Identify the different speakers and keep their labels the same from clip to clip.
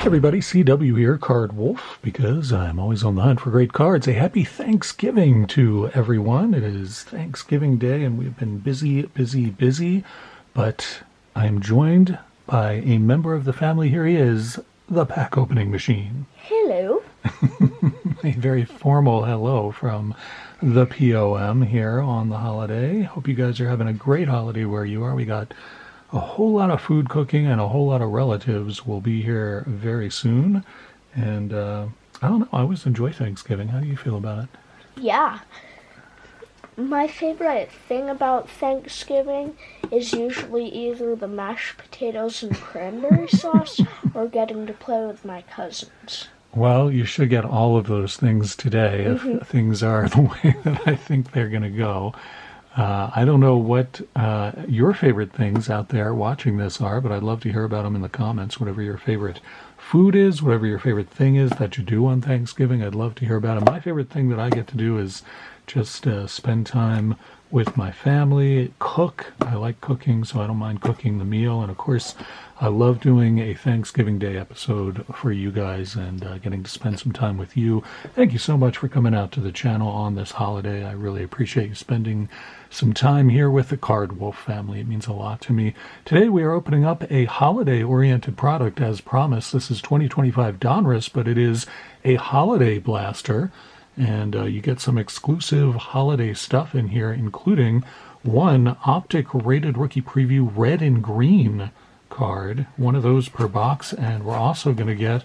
Speaker 1: Everybody, CW here, Card Wolf, because I'm always on the hunt for great cards. A happy Thanksgiving to everyone. It is Thanksgiving Day, and we've been busy, but I am joined by a member of the family. Here he is, the pack opening machine.
Speaker 2: Hello.
Speaker 1: A very formal hello from the POM here on the holiday. Hope you guys are having a great holiday where you are. We got a whole lot of food cooking, and a whole lot of relatives will be here very soon. And I don't know, I always enjoy Thanksgiving. How do you feel about it?
Speaker 2: Yeah. My favorite thing about Thanksgiving is usually either the mashed potatoes and cranberry sauce or getting to play with my cousins.
Speaker 1: Well, you should get all of those things today if things are the way that I think they're going to go. I don't know what your favorite things out there watching this are, but I'd love to hear about them in the comments. Whatever your favorite food is, whatever your favorite thing is that you do on Thanksgiving, I'd love to hear about it. My favorite thing that I get to do is just spend time with my family, cook. I like cooking, so I don't mind cooking the meal. And of course, I love doing a Thanksgiving Day episode for you guys and getting to spend some time with you. Thank you so much for coming out to the channel on this holiday. I really appreciate you spending some time here with the Card Wolf family. It means a lot to me. Today we are opening up a holiday-oriented product as promised. This is 2025 Donruss, but it is a holiday blaster. And you get some exclusive holiday stuff in here, including one Optic Rated Rookie Preview red and green card, one of those per box, and we're also going to get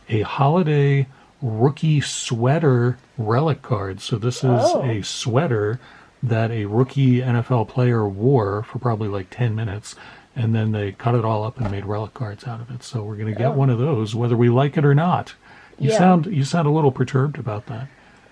Speaker 1: a holiday rookie sweater relic card. So this is a sweater that a rookie NFL player wore for probably like 10 minutes, and then they cut it all up and made relic cards out of it. So we're going to get one of those, whether we like it or not. You sound a little perturbed about that.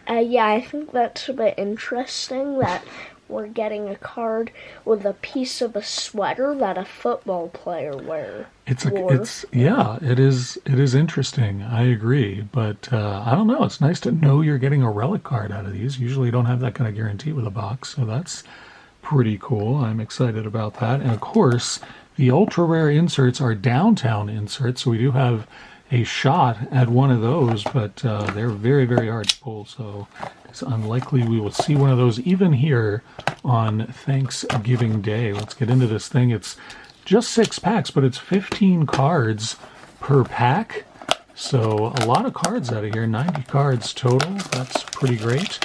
Speaker 2: Yeah, I think that's a bit interesting that we're getting a card with a piece of a sweater that a football player wore.
Speaker 1: It is interesting. I agree, but I don't know. It's nice to know you're getting a relic card out of these. Usually you don't have that kind of guarantee with a box, so that's pretty cool. I'm excited about that. And of course, the ultra rare inserts are downtown inserts, so we do have a shot at one of those, but they're very, very hard to pull, so it's unlikely we will see one of those even here on Thanksgiving Day. Let's get into this thing. It's just 6 packs, but it's 15 cards per pack, so a lot of cards out of here, 90 cards total. That's pretty great.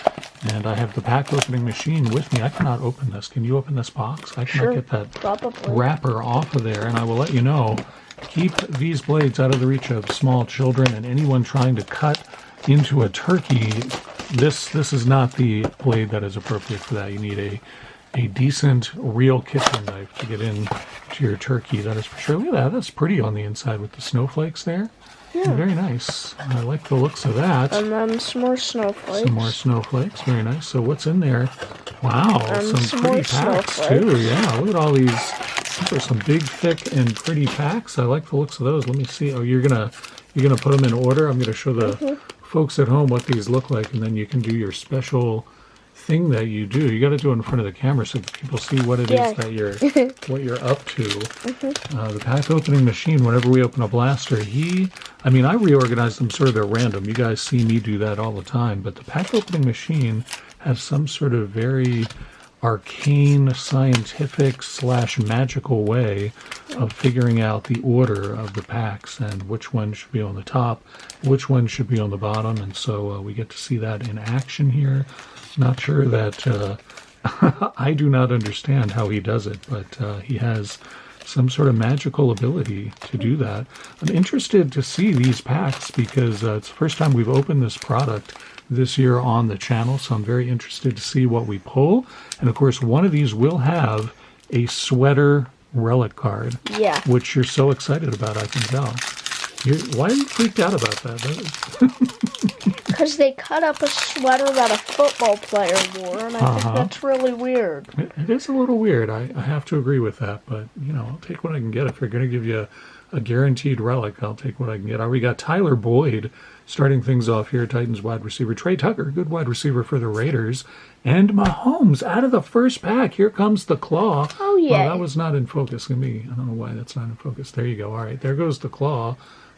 Speaker 1: And I have the pack opening machine with me. I cannot open this. Can you open this box? I cannot get that wrapper off of there, and I will let you know. Keep these blades out of the reach of small children and anyone trying to cut into a turkey. This is not the blade that is appropriate for that. You need a decent, real kitchen knife to get into your turkey. That is for sure. Look at that. That's pretty on the inside with the snowflakes there. Yeah. Very nice. I like the looks of that.
Speaker 2: And then some more snowflakes.
Speaker 1: Some more snowflakes. Very nice. So what's in there? Wow, some pretty packs too. Yeah, look at all these. These are some big, thick, and pretty packs. I like the looks of those. Let me see. Oh, you're gonna put them in order. I'm gonna show the folks at home what these look like, and then you can do your special thing that you do. You got to do it in front of the camera so that people see what it is that you're up to. The pack opening machine. Whenever we open a blaster, I reorganize them sort of at random. You guys see me do that all the time, but the pack opening machine has some sort of very arcane, scientific / magical way of figuring out the order of the packs and which one should be on the top, which one should be on the bottom, and so we get to see that in action here. Not sure that I do not understand how he does it, but he has some sort of magical ability to do that. I'm interested to see these packs because it's the first time we've opened this product this year on the channel, so I'm very interested to see what we pull. And of course, one of these will have a sweater relic card, which you're so excited about, I can tell. Why are you freaked out about that?
Speaker 2: Because they cut up a sweater that a football player wore, and I think that's really weird.
Speaker 1: It is a little weird. I have to agree with that, but, I'll take what I can get. If you're going to give you a guaranteed relic, I'll take what I can get. We got Tyler Boyd starting things off here, Titans wide receiver. Trey Tucker, good wide receiver for the Raiders. And Mahomes out of the first pack. Here comes the claw.
Speaker 2: Oh, yeah.
Speaker 1: Well, that was not in focus. I don't know why that's not in focus. There you go. All right, there goes the claw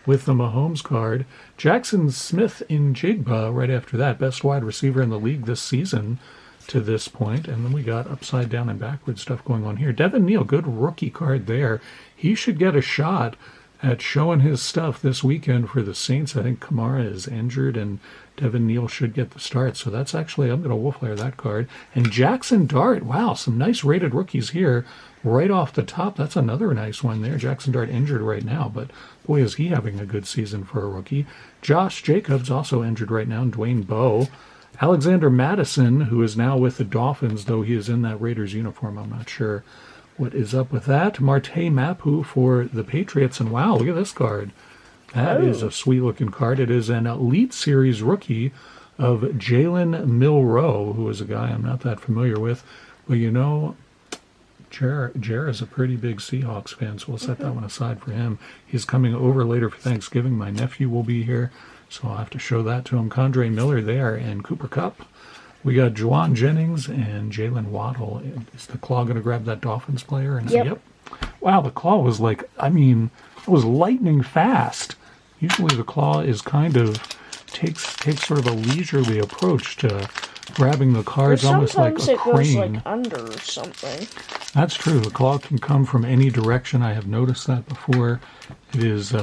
Speaker 1: with the Mahomes card. Jackson Smith in Jigba right after that. Best wide receiver in the league this season to this point. And then we got upside down and backward stuff going on here. Devin Neal, good rookie card there. He should get a shot at showing his stuff this weekend for the Saints. I think Kamara is injured and Devin Neal should get the start. So that's actually, I'm going to wolf layer that card. And Jackson Dart, wow, some nice rated rookies here right off the top. That's another nice one there. Jackson Dart injured right now, but boy, is he having a good season for a rookie. Josh Jacobs also injured right now, and Dwayne Bowe. Alexander Madison, who is now with the Dolphins, though he is in that Raiders uniform. I'm not sure what is up with that. Marte Mapu for the Patriots. And wow, look at this card. That is a sweet-looking card. It is an Elite Series rookie of Jalen Milroe, who is a guy I'm not that familiar with. Well, you know, Jer is a pretty big Seahawks fan, so we'll set that one aside for him. He's coming over later for Thanksgiving. My nephew will be here, so I'll have to show that to him. Condre Miller there and Cooper Kupp. We got Juwan Jennings and Jalen Waddle. Is the Claw going to grab that Dolphins player? And
Speaker 2: Yep.
Speaker 1: Wow, the Claw was like, I mean, it was lightning fast. Usually the Claw is kind of, takes sort of a leisurely approach to grabbing the cards, almost like a
Speaker 2: sometimes it goes
Speaker 1: crane.
Speaker 2: like under or something.
Speaker 1: That's true. The Claw can come from any direction. I have noticed that before. It is,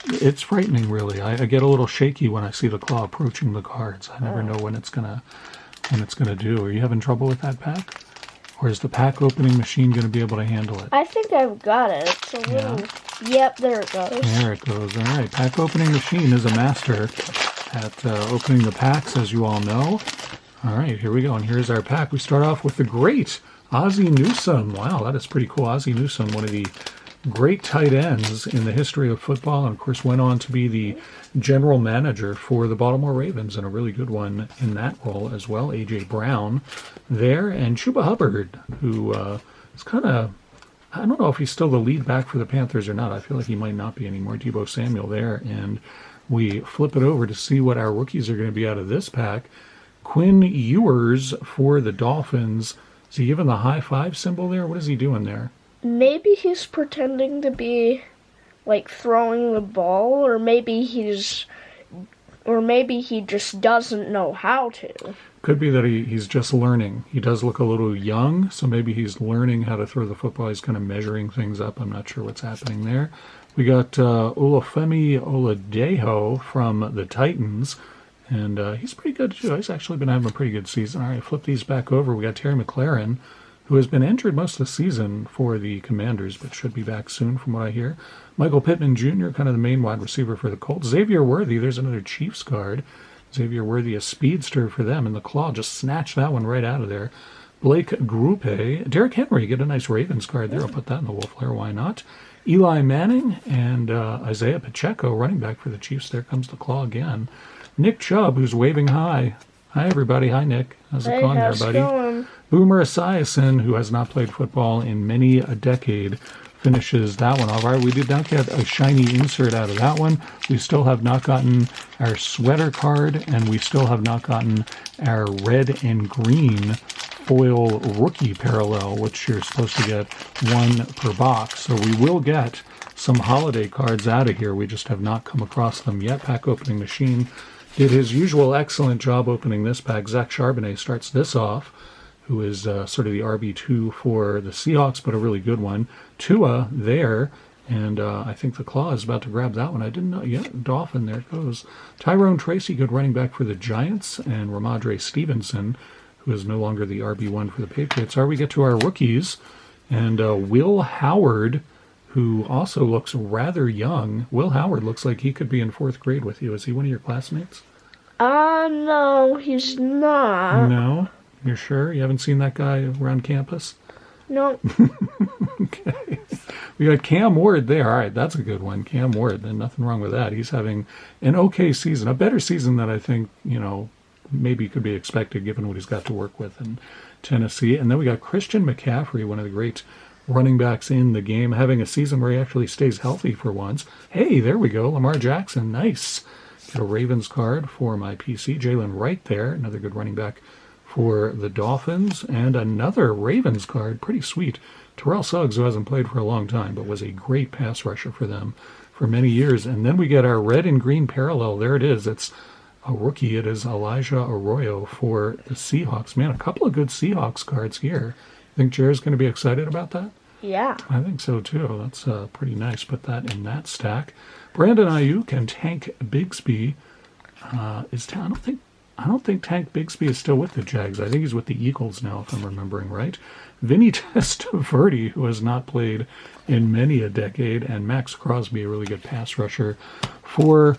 Speaker 1: it's frightening, really. I get a little shaky when I see the Claw approaching the cards. I never know when it's gonna do. Are you having trouble with that pack, or is the pack opening machine going to be able to handle it?
Speaker 2: I think I've got it. It's a little... Yep, there it goes.
Speaker 1: There it goes. All right, pack opening machine is a master at opening the packs, as you all know. All right, here we go, and here's our pack. We start off with the great Ozzie Newsome. Wow, that is pretty cool. Ozzie Newsome, one of the great tight ends in the history of football, and of course went on to be the general manager for the Baltimore Ravens, and a really good one in that role as well. A.J. Brown there, and Chuba Hubbard, who is kind of, I don't know if he's still the lead back for the Panthers or not. I feel like he might not be anymore. Deebo Samuel there, and we flip it over to see what our rookies are going to be out of this pack. Quinn Ewers for the Dolphins. Is he giving the high five symbol there? What is he doing there?
Speaker 2: Maybe he's pretending to be, like, throwing the ball, or maybe he just doesn't know how to.
Speaker 1: Could be that he's just learning. He does look a little young, so maybe he's learning how to throw the football. He's kind of measuring things up. I'm not sure what's happening there. We got Olufemi Oladejo from the Titans, and he's pretty good too. He's actually been having a pretty good season. All right, flip these back over. We got Terry McLaurin, who has been injured most of the season for the Commanders, but should be back soon from what I hear. Michael Pittman Jr., kind of the main wide receiver for the Colts. Xavier Worthy, there's another Chiefs card. Xavier Worthy, a speedster for them, and the Claw just snatched that one right out of there. Blake Grupe. Derrick Henry, get a nice Ravens card there. I'll put that in the wolf layer, why not? Eli Manning and Isaiah Pacheco, running back for the Chiefs. There comes the Claw again. Nick Chubb, who's waving hi. Hi, everybody. Hi, Nick. How's it going there, buddy?
Speaker 2: Going?
Speaker 1: Boomer Esiason, who has not played football in many a decade, finishes that one. All right, we did not get a shiny insert out of that one. We still have not gotten our sweater card, and we still have not gotten our red and green foil rookie parallel, which you're supposed to get one per box. So we will get some holiday cards out of here. We just have not come across them yet. Pack opening machine did his usual excellent job opening this pack. Zach Charbonnet starts this off, who is sort of the RB2 for the Seahawks, but a really good one. Tua there, and I think the Claw is about to grab that one. I didn't know yet. Dolphin, there it goes. Tyrone Tracy, good running back for the Giants, and Ramadre Stevenson, who is no longer the RB1 for the Patriots. All right, we get to our rookies, and Will Howard, who also looks rather young. Will Howard looks like he could be in 4th grade with you. Is he one of your classmates?
Speaker 2: No, he's not.
Speaker 1: No? You're sure? You haven't seen that guy around campus?
Speaker 2: No.
Speaker 1: Okay. We got Cam Ward there. All right, that's a good one. Cam Ward, then nothing wrong with that. He's having an okay season, a better season than I think, maybe could be expected given what he's got to work with in Tennessee. And then we got Christian McCaffrey, one of the great running backs in the game, having a season where he actually stays healthy for once. Hey, there we go. Lamar Jackson, nice. Got a Ravens card for my PC. Jalen Wright there, another good running back for the Dolphins, and another Ravens card, pretty sweet. Terrell Suggs, who hasn't played for a long time, but was a great pass rusher for them for many years. And then we get our red and green parallel. There it is. It's a rookie. It is Elijah Arroyo for the Seahawks. Man, a couple of good Seahawks cards here. Think Jared's going to be excited about that?
Speaker 2: Yeah.
Speaker 1: I think so, too. That's pretty nice. Put that in that stack. Brandon Ayuk and Tank Bigsby. I don't think Tank Bigsby is still with the Jags. I think he's with the Eagles now, if I'm remembering right. Vinny Testaverde, who has not played in many a decade, and Max Crosby, a really good pass rusher for,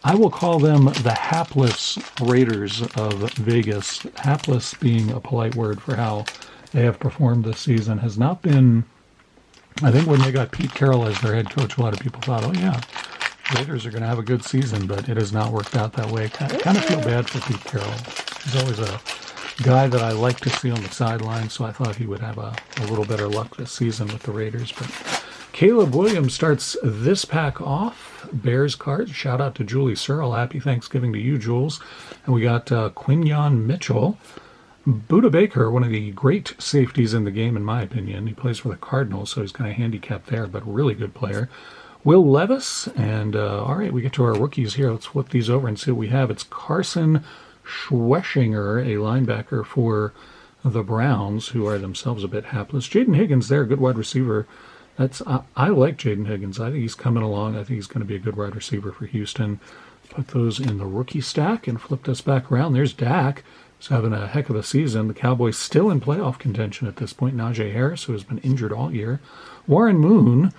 Speaker 1: I will call them the hapless Raiders of Vegas. Hapless being a polite word for how they have performed this season. Has not been, I think when they got Pete Carroll as their head coach, a lot of people thought, oh yeah, Raiders are going to have a good season, but it has not worked out that way. Kind of feel bad for Pete Carroll. He's always a guy that I like to see on the sidelines, so I thought he would have a little better luck this season with the Raiders. But Caleb Williams starts this pack off. Bears cards. Shout out to Julie Searle. Happy Thanksgiving to you, Jules. And we got Quinyon Mitchell. Buda Baker, one of the great safeties in the game, in my opinion. He plays for the Cardinals, so he's kind of handicapped there, but really good player. Will Levis, and all right, we get to our rookies here. Let's flip these over and see what we have. It's Carson Schweschinger, a linebacker for the Browns, who are themselves a bit hapless. Jaden Higgins there, good wide receiver. I like Jaden Higgins. I think he's coming along. I think he's going to be a good wide receiver for Houston. Put those in the rookie stack and flip this back around. There's Dak. He's having a heck of a season. The Cowboys still in playoff contention at this point. Najee Harris, who has been injured all year. Warren Moon,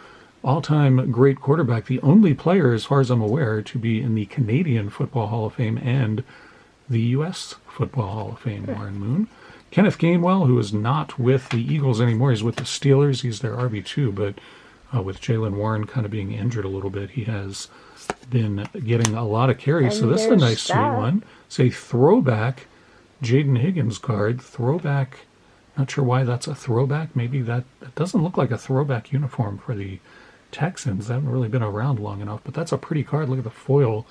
Speaker 1: all-time great quarterback, the only player, as far as I'm aware, to be in the Canadian Football Hall of Fame and the U.S. Football Hall of Fame, Warren Moon. Kenneth Gainwell, who is not with the Eagles anymore. He's with the Steelers. He's their RB2, but with Jaylen Warren kind of being injured a little bit, he has been getting a lot of carries. So this is a nice, sweet one. It's a throwback Jaden Higgins card. Throwback, not sure why that's a throwback. Maybe that doesn't look like a throwback uniform for the Texans. They haven't really been around long enough, but that's a pretty card. Look at the foil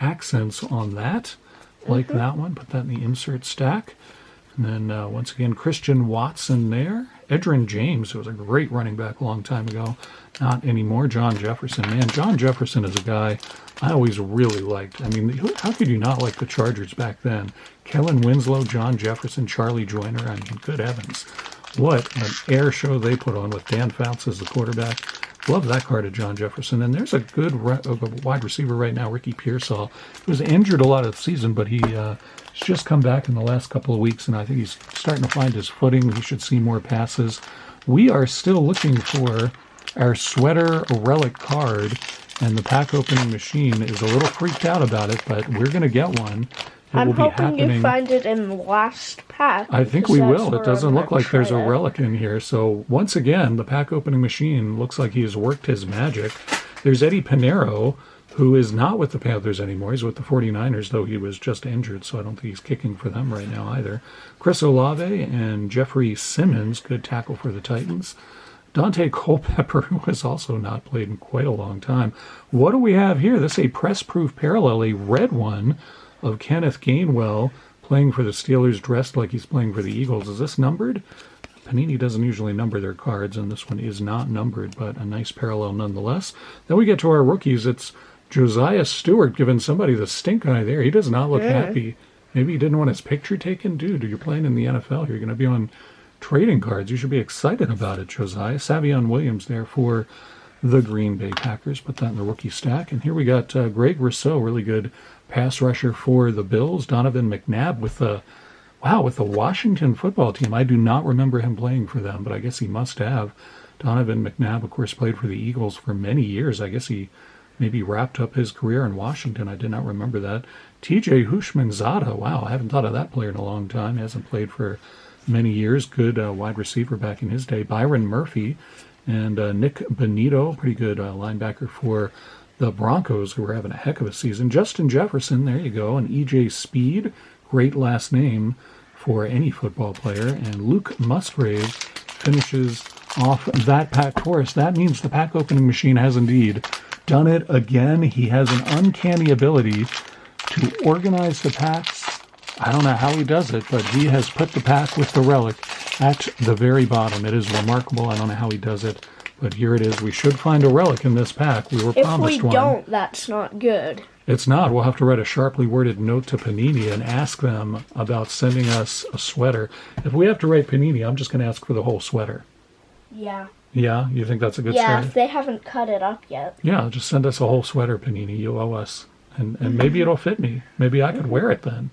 Speaker 1: accents on that. Like that one. Put that in the insert stack. And then once again, Christian Watson there. Edgerrin James, who was a great running back a long time ago. Not anymore. John Jefferson. Man, John Jefferson is a guy I always really liked. I mean, how could you not like the Chargers back then? Kellen Winslow, John Jefferson, Charlie Joyner. I mean, good heavens. What an air show they put on with Dan Fouts as the quarterback. Love that card of John Jefferson. And there's a good wide receiver right now, Ricky Pearsall. He was injured a lot of the season, but he's just come back in the last couple of weeks, and I think he's starting to find his footing. He should see more passes. We are still looking for our sweater relic card, and the pack opening machine is a little freaked out about it, but we're going to get one.
Speaker 2: I'm hoping you find it in the last pack.
Speaker 1: I think we will. It doesn't look like there's a relic in here. So once again, the pack opening machine looks like he's worked his magic. There's Eddie Pinheiro, who is not with the Panthers anymore. He's with the 49ers, though he was just injured, so I don't think he's kicking for them right now either. Chris Olave and Jeffrey Simmons, good tackle for the Titans. Dante Culpepper, who has also not played in quite a long time. What do we have here? This is a press-proof parallel, a red one of Kenneth Gainwell playing for the Steelers, dressed like he's playing for the Eagles. Is this numbered? Panini doesn't usually number their cards, and this one is not numbered, but a nice parallel nonetheless. Then we get to our rookies. It's Josiah Stewart giving somebody the stink eye there. He does not look happy. Maybe he didn't want his picture taken. Dude, you're playing in the NFL. You're going to be on trading cards. You should be excited about it, Josiah. Savion Williams there for the Green Bay Packers. Put that in the rookie stack. And here we got Greg Rousseau, really good pass rusher for the Bills. Donovan McNabb with the Washington football team. I do not remember him playing for them, but I guess he must have. Donovan McNabb, of course, played for the Eagles for many years. I guess he maybe wrapped up his career in Washington. I did not remember that. TJ Hushmanzada. Wow, I haven't thought of that player in a long time. He hasn't played for many years. Good wide receiver back in his day. Byron Murphy and Nick Benito, pretty good linebacker for the Broncos, who are having a heck of a season. Justin Jefferson, there you go, and EJ Speed, great last name for any football player. And Luke Musgrave finishes off that pack for us. That means the pack opening machine has indeed done it again. He has an uncanny ability to organize the packs I don't know how he does it, but he has put the pack with the relic at the very bottom. It is remarkable. I don't know how he does it, but here it is. We should find a relic in this pack. We were promised
Speaker 2: If we
Speaker 1: one.
Speaker 2: don't, that's not good.
Speaker 1: It's not. We'll have to write a sharply worded note to Panini and ask them about sending us a sweater. If we have to write Panini, I'm just going to ask for the whole sweater.
Speaker 2: Yeah.
Speaker 1: Yeah? You think that's a good
Speaker 2: Yeah,
Speaker 1: start?
Speaker 2: if they haven't cut it up yet.
Speaker 1: Yeah, just send us a whole sweater, Panini. You owe us. And maybe it'll fit me. Maybe I could wear it then.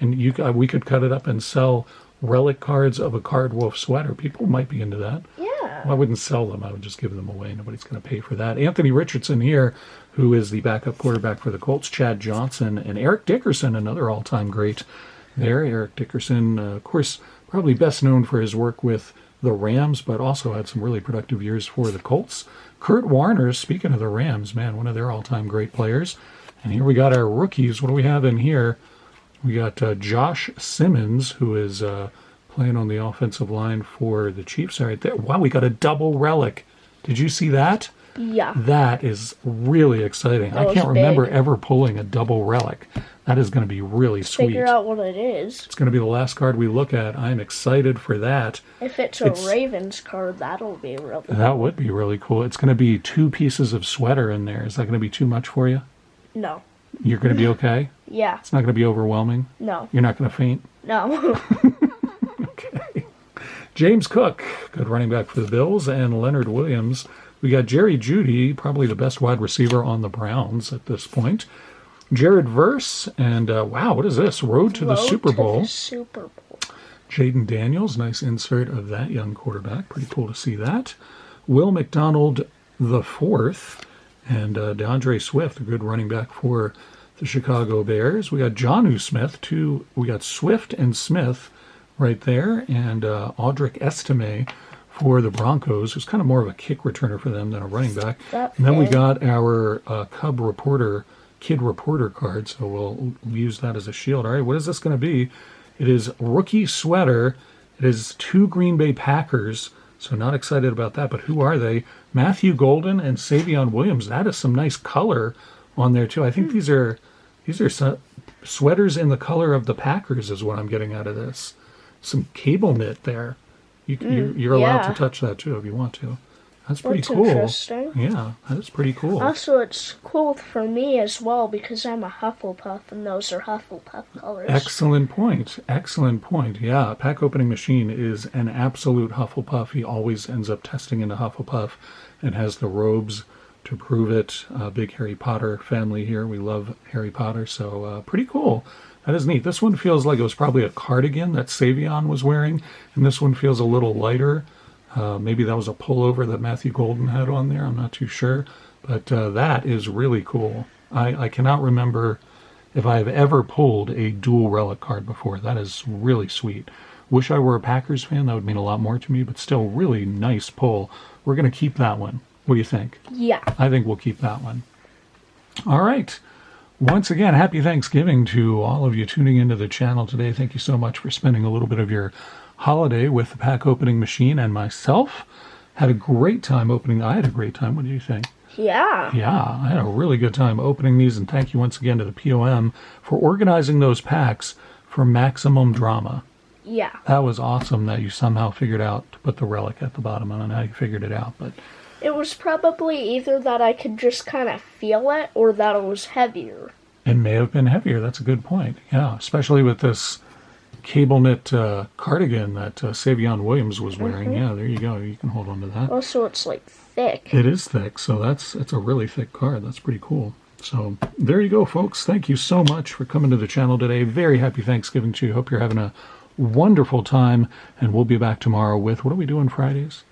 Speaker 1: And we could cut it up and sell relic cards of a Card Wolf sweater. People might be into that.
Speaker 2: Yeah.
Speaker 1: Well, I wouldn't sell them. I would just give them away. Nobody's going to pay for that. Anthony Richardson here, who is the backup quarterback for the Colts, Chad Johnson, and Eric Dickerson, another all-time great there. Eric Dickerson, of course, probably best known for his work with the Rams, but also had some really productive years for the Colts. Kurt Warner, speaking of the Rams, man, one of their all-time great players. And here we got our rookies. What do we have in here? We got Josh Simmons, who is playing on the offensive line for the Chiefs right there. Wow, we got a double relic. Did you see that?
Speaker 2: Yeah.
Speaker 1: That is really exciting. I can't remember ever pulling a double relic. That is going to be really sweet.
Speaker 2: Figure out what it is.
Speaker 1: It's going to be the last card we look at. I'm excited for that.
Speaker 2: If it's a Ravens card, that'll be really cool.
Speaker 1: That would be really cool. It's going to be 2 pieces of sweater in there. Is that going to be too much for you?
Speaker 2: No.
Speaker 1: You're going to be okay?
Speaker 2: Yeah.
Speaker 1: It's not going to be overwhelming?
Speaker 2: No.
Speaker 1: You're not going to faint?
Speaker 2: No.
Speaker 1: Okay. James Cook, good running back for the Bills, and Leonard Williams. We got Jerry Jeudy, probably the best wide receiver on the Browns at this point. Jared Verse, and wow, what is this? Road to the Super Bowl.
Speaker 2: The Super Bowl.
Speaker 1: Jaden Daniels, nice insert of that young quarterback. Pretty cool to see that. Will McDonald the fourth, and DeAndre Swift, a good running back for the Chicago Bears. We got Jonnu Smith, we got Swift and Smith right there, and Audric Estime for the Broncos, who's kind of more of a kick returner for them than a running back. And then we got our Cub Reporter, Kid Reporter card, so we'll use that as a shield. All right, what is this going to be? It is rookie sweater. It is 2 Green Bay Packers, so not excited about that, but who are they? Matthew Golden and Savion Williams. That is some nice color on there, too. I think these are sweaters in the color of the Packers is what I'm getting out of this. Some cable knit there. You're allowed to touch that, too, if you want to. That's pretty cool.
Speaker 2: Interesting.
Speaker 1: Yeah, that is pretty cool.
Speaker 2: Also, it's cool for me as well because I'm a Hufflepuff and those are Hufflepuff colors.
Speaker 1: Excellent point. Excellent point. Yeah, Pack Opening Machine is an absolute Hufflepuff. He always ends up testing into Hufflepuff and has the robes to prove it. Big Harry Potter family here. We love Harry Potter, so pretty cool. That is neat. This one feels like it was probably a cardigan that Savion was wearing, and this one feels a little lighter. Maybe that was a pullover that Matthew Golden had on there. I'm not too sure. But that is really cool. I cannot remember if I have ever pulled a dual relic card before. That is really sweet. Wish I were a Packers fan. That would mean a lot more to me, but still really nice pull. We're going to keep that one. What do you think?
Speaker 2: Yeah.
Speaker 1: I think we'll keep that one. All right. Once again, happy Thanksgiving to all of you tuning into the channel today. Thank you so much for spending a little bit of your holiday with the Pack Opening Machine and myself. Had a great time opening. I had a great time. What do you think?
Speaker 2: Yeah.
Speaker 1: Yeah, I had a really good time opening these, and thank you once again to the POM for organizing those packs for maximum drama.
Speaker 2: Yeah.
Speaker 1: That was awesome that you somehow figured out to put the relic at the bottom. I don't know how you figured it out, but
Speaker 2: It was probably either that I could just kind of feel it or that it was heavier.
Speaker 1: it may have been heavier. That's a good point. Yeah, especially with this cable knit cardigan that Savion Williams was wearing. Yeah, there you go. You can hold on to that.
Speaker 2: Also, it's like thick.
Speaker 1: It is thick, so it's a really thick card. That's pretty cool. So there you go, folks. Thank you so much for coming to the channel today. Very happy Thanksgiving to you. Hope you're having a wonderful time, and we'll be back tomorrow with, what are we doing Fridays?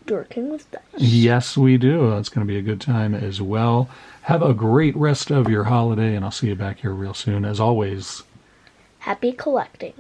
Speaker 2: Dorking with dice.
Speaker 1: Yes, we do. It's going to be a good time as well. Have a great rest of your holiday, and I'll see you back here real soon. As always,
Speaker 2: Happy collecting.